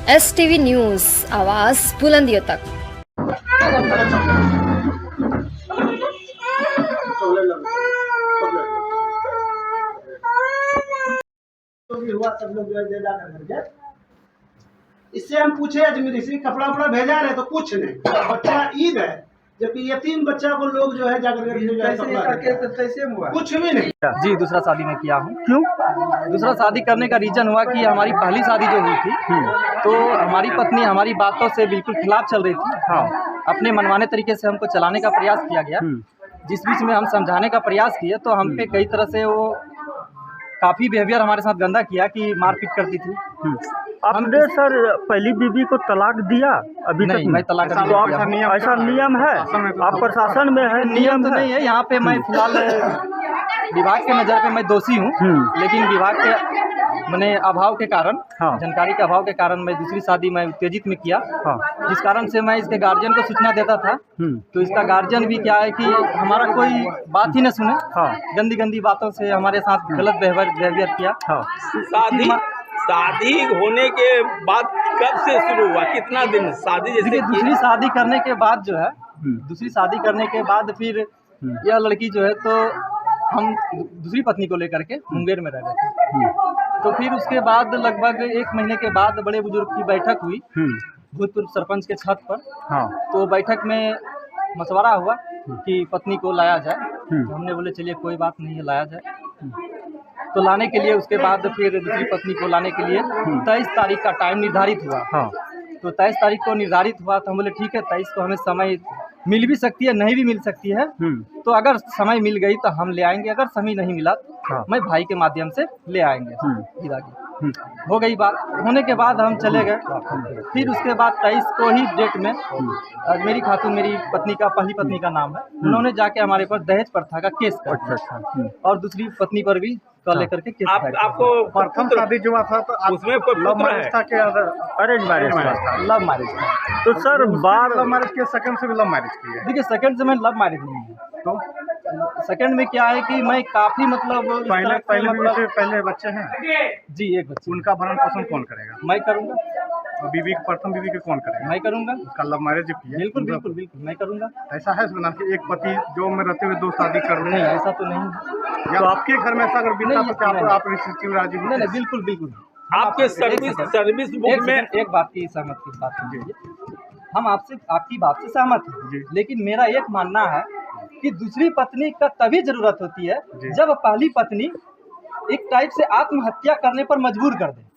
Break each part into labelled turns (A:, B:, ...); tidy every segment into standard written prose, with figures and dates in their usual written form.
A: STV news, आवाज़ बुलंदियों तक।
B: तो भी हुआ सब लोग दे जा करके इससे हम पूछे अजमेरी से कपड़ा वपड़ा भेजा रहे तो कुछ नहीं। बच्चा ईद है, जबकि यतीम बच्चा को लोग जो है जाकर कैसे हुआ कुछ भी नहीं।
C: जी, दूसरा शादी मैं किया हूँ। क्यों? दूसरा शादी करने का रीज़न हुआ कि हमारी पहली शादी जो हुई थी तो हमारी पत्नी हमारी बातों से बिल्कुल खिलाफ चल रही थी। हाँ, अपने मनमाने तरीके से हमको चलाने का प्रयास किया गया। जिस बीच में हम समझाने का प्रयास किए तो हम पे कई तरह से वो काफ़ी बिहेवियर हमारे साथ गंदा किया कि मारपीट करती थी।
D: आपने सर पहली बीवी को तलाक दिया? अभी
C: नहीं,
D: तक
C: मैं तलाक नहीं दिया।
D: ऐसा नियम है? आप प्रशासन में है?
C: नियम तो नहीं है यहाँ पे। मैं फिलहाल विभाग के नज़र पे मैं दोषी हूँ, लेकिन विभाग के मैंने अभाव के कारण, जानकारी के अभाव के कारण मैं दूसरी शादी मैं उत्तेजित में किया। जिस कारण से मैं इसके गार्जियन को सूचना देता था तो इसका गार्जियन भी क्या है कि हमारा कोई बात ही न सुने, गंदी गंदी बातों से हमारे साथ गलत बिहेवियर किया।
E: शादी होने के बाद कब से शुरू हुआ, कितना दिन शादी? जैसे
C: दूसरी शादी करने के बाद जो है, दूसरी शादी करने के बाद फिर यह लड़की जो है तो हम दूसरी पत्नी को लेकर के मुंगेर में रह गए थे। तो फिर उसके बाद लगभग 1 महीने के बाद बड़े बुजुर्ग की बैठक हुई भूतपूर्व सरपंच के छत पर। तो बैठक में मशवरा हुआ कि पत्नी को लाया जाए। तो हमने बोले चलिए कोई बात नहीं है, लाया जाए। तो लाने के लिए उसके बाद फिर दूसरी पत्नी को लाने के लिए 23 तारीख का टाइम निर्धारित हुआ। तो 23 तारीख को निर्धारित हुआ तो हम बोले ठीक है, 23 को हमें समय मिल भी सकती है, नहीं भी मिल सकती है। तो अगर समय मिल गई तो हम ले आएंगे, अगर समय नहीं मिला मैं भाई के माध्यम से ले आएंगे हीरा की। हो गई बात। होने के बाद हम चले गए। फिर उसके बाद 23 को ही डेट में मेरी खातून, मेरी पत्नी का, पहली पत्नी का नाम है, उन्होंने जाके हमारे पर दहेज प्रथा का केस कर और दूसरी पत्नी पर भी कॉल लेकर के केस
E: आपको
D: प्रथम शादी जो हुआ था तो
E: उसमें कोई
D: लव मैरिज था क्या? अरेंज मैरिज था?
C: लव मैरिज था।
D: तो सर बार लव मैरिज के सेकंड से भी लव मैरिज की है?
C: देखिए, सेकंड से मैं लव मैरिज नहीं है। तो सेकंड में क्या है कि मैं काफ़ी मतलब
D: पहले बच्चे हैं
C: जी, एक बच्चे।
D: उनका भरण पोषण कौन करेगा?
C: मैं करूँगा।
D: और बीवी प्रथम बीवी के कौन करेगा?
C: मैं करूँगा।
D: उसका लव मैरिज जो किया
C: बिल्कुल बिल्कुल बिल्कुल मैं करूँगा।
D: ऐसा है सुना कि एक पति जो में रहते हुए 2 शादी कर रहे
C: नहीं,
D: हैं?
C: ऐसा तो नहीं है।
D: या तो आपके घर में ऐसा अगर बीता तो क्या आप रिश्ते राजी?
C: नहीं, बिल्कुल बिल्कुल।
E: आपके सर्विस बुक में
C: एक बात की सहमत की बात कीजिए। हम आपसे आपकी बात से सहमत हैं, लेकिन मेरा एक मानना है कि दूसरी पत्नी का तभी जरूरत होती है जब पहली पत्नी एक टाइप से आत्महत्या करने पर मजबूर कर दे।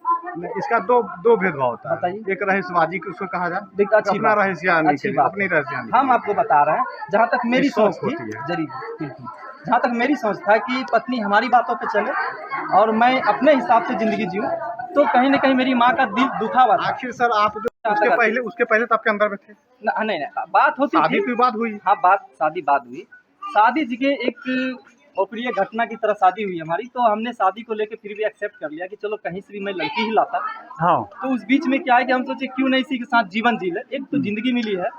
D: इसका दो भेदभाव होता है।
C: बताइए।
D: एक रहीसबाजी उसको कहा जाए,
C: अच्छी
D: अपना
C: बात,
D: रहीसियानी
C: अच्छी
D: के लिए,
C: बात।
D: अपनी रहीसियानी।
C: हम आपको बता रहे हैं जहाँ तक मेरी सोच थी,
D: होती है।
C: बिल्कुल जहाँ तक मेरी सोच था कि पत्नी हमारी बातों पे चले और मैं अपने हिसाब से जिंदगी जीऊँ, तो कहीं न कहीं मेरी माँ का दिल दुखा हुआ था।
D: आखिर सर आप जो उसके पहले तो आपके अंदर में थे?
C: नहीं, बात होती
D: शादी
C: थी।
D: की बात हुई?
C: हाँ, शादी बात हुई। शादी जी के एक अप्रिय घटना की तरह शादी हुई हमारी, तो हमने शादी को लेके फिर भी एक्सेप्ट कर लिया कि चलो कहीं से भी मैं लड़की ही लाता। तो उस बीच में क्या है कि हम सोचे क्यों नहीं इसी के साथ जीवन जी ले। एक तो जिंदगी मिली है,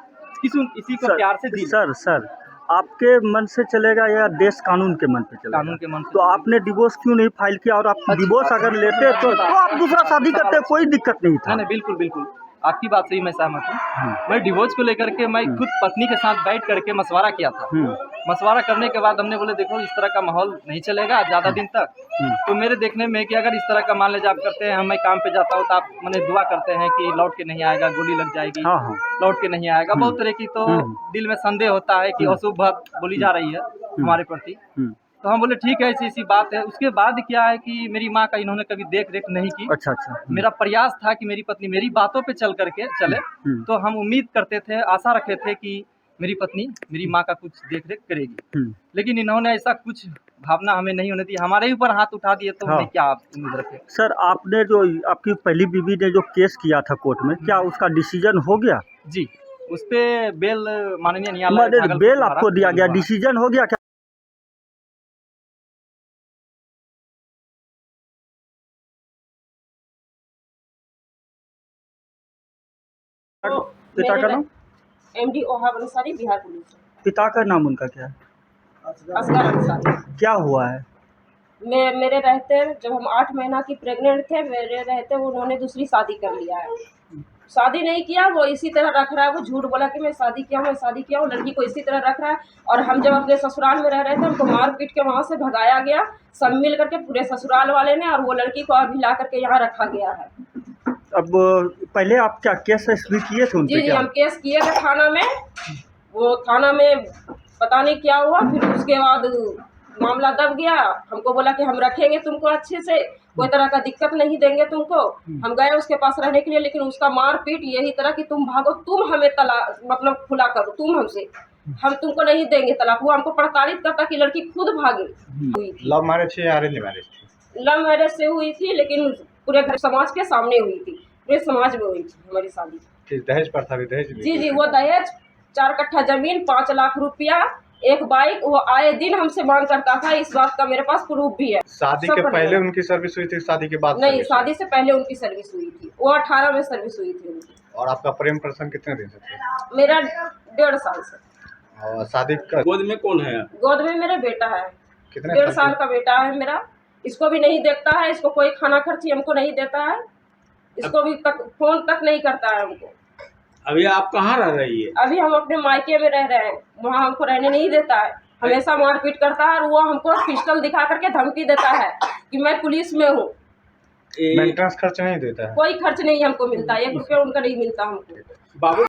C: इसी को प्यार से जी ले।
D: सर आपके मन से चलेगा या देश कानून के मन पे चलेगा?
C: कानून के मन से।
D: तो आपने डिवोर्स क्यों नहीं फाइल किया? और आप डिवोर्स अगर लेते तो आप दूसरा शादी करते, कोई दिक्कत नहीं था।
C: नहीं, बिल्कुल आपकी बात से ही मैं सहमत हूँ। मैं डिवोर्स को लेकर के मैं खुद पत्नी के साथ बैठ करके मशवरा किया था। मशवरा करने के बाद हमने बोले देखो इस तरह का माहौल नहीं चलेगा ज़्यादा दिन तक। तो मेरे देखने में कि अगर इस तरह का मान लीजिए आप करते हैं, मैं काम पे जाता हूँ तो आप मैंने दुआ करते हैं कि लौट के नहीं आएगा, गोली लग जाएगी, लौट के नहीं आएगा, बहुत तरह की तो दिल में संदेह होता है कि अशुभ बात बोली जा रही है हमारे प्रति। तो हम बोले ठीक है, ऐसी बात है। उसके बाद क्या है कि मेरी माँ का इन्होंने कभी देख रेख नहीं की।
D: अच्छा।
C: मेरा प्रयास था कि मेरी पत्नी मेरी बातों पे चल करके चले। तो हम उम्मीद करते थे, आशा रखे थे कि मेरी पत्नी मेरी माँ का कुछ देख रेख करेगी। लेकिन इन्होंने ऐसा कुछ भावना हमें नहीं होने दी, हमारे ऊपर हाथ उठा दिए। तो हमें क्या उम्मीद रखे?
D: सर आपने जो आपकी पहली बीवी ने जो केस किया था कोर्ट में, क्या उसका डिसीजन हो गया?
C: जी, उस पे बेल माननीय न्यायालय
D: बेल आपको दिया गया, डिसीजन हो गया क्या? पिता का नाम?
F: MD Wahab Ansari, Bihar police.
D: पिता का नाम उनका क्या है?
F: असगर अंसारी।
D: क्या हुआ है?
F: मेरे रहते जब हम 8 महीना की प्रेग्नेंट थे, मेरे रहते उन्होंने दूसरी शादी कर लिया है। शादी नहीं किया, वो इसी तरह रख रहा है। वो झूठ बोला कि मैं शादी किया हूँ, लड़की को इसी तरह रख रहा है। और हम जब अपने ससुराल में रह रहे थे, हमको मार पीट के वहाँ से भगाया गया, सब मिल करके पूरे ससुराल वाले ने, और वो लड़की को अभी ला करके यहाँ रखा गया है।
D: अब पहले आप क्या केस भी किए थे उनपे?
F: जी, हम केस किए थे थाना में। वो थाना में पता नहीं क्या हुआ, फिर उसके बाद मामला दब गया। हमको बोला कि हम रखेंगे तुमको अच्छे से, कोई तरह का दिक्कत नहीं देंगे तुमको। हम गए उसके पास रहने के लिए, लेकिन उसका मार पीट यही तरह कि तुम भागो, तुम हमें तलाक मतलब खुला करो, तुम हमसे, हम तुमको नहीं देंगे तलाक। वो हमको प्रताड़ित करता कि लड़की खुद भागे। हुई थी
G: लव मैरिज है या अरेंज मैरिज थी?
F: लव मैरिज से हुई थी, लेकिन पूरे घर समाज के सामने हुई थी, पूरे समाज में हुई थी हमारी शादी।
G: दहेज पर था भी, दहेज भी?
F: जी, वो दहेज 4 कट्ठा जमीन, 5 लाख रुपया, एक बाइक, वो आए दिन हमसे मांग करता था। इस बात का मेरे पास प्रूफ भी है।
G: शादी के पहले उनकी सर्विस हुई थी, शादी के बाद
F: नहीं,
G: सर्विस
F: शादी से पहले उनकी सर्विस हुई थी। वो 18 में सर्विस हुई थी उनकी।
G: और आपका प्रेम प्रसंग कितने दिन से थे?
F: मेरा 1.5 साल से।
G: और शादी का
E: गोद में कौन है?
F: गोद में मेरा बेटा है,
G: कितने
F: 1.5 साल का बेटा है मेरा। इसको भी नहीं देखता है, इसको कोई खाना खर्ची हमको नहीं देता है, इसको भी फोन तक नहीं करता है हमको।
E: अभी आप कहाँ रह रही है?
F: अभी हम अपने मायके में रह रहे हैं, वहाँ हमको रहने नहीं देता है, हमेशा मारपीट करता है। और वो हमको पिस्टल दिखा करके धमकी देता है कि मैं पुलिस में हूँ।
G: मेंटेनेंस खर्च नहीं देता है?
F: कोई खर्च नहीं हमको मिलता, 1 रुपया उनका नहीं मिलता हमको।
E: बाबू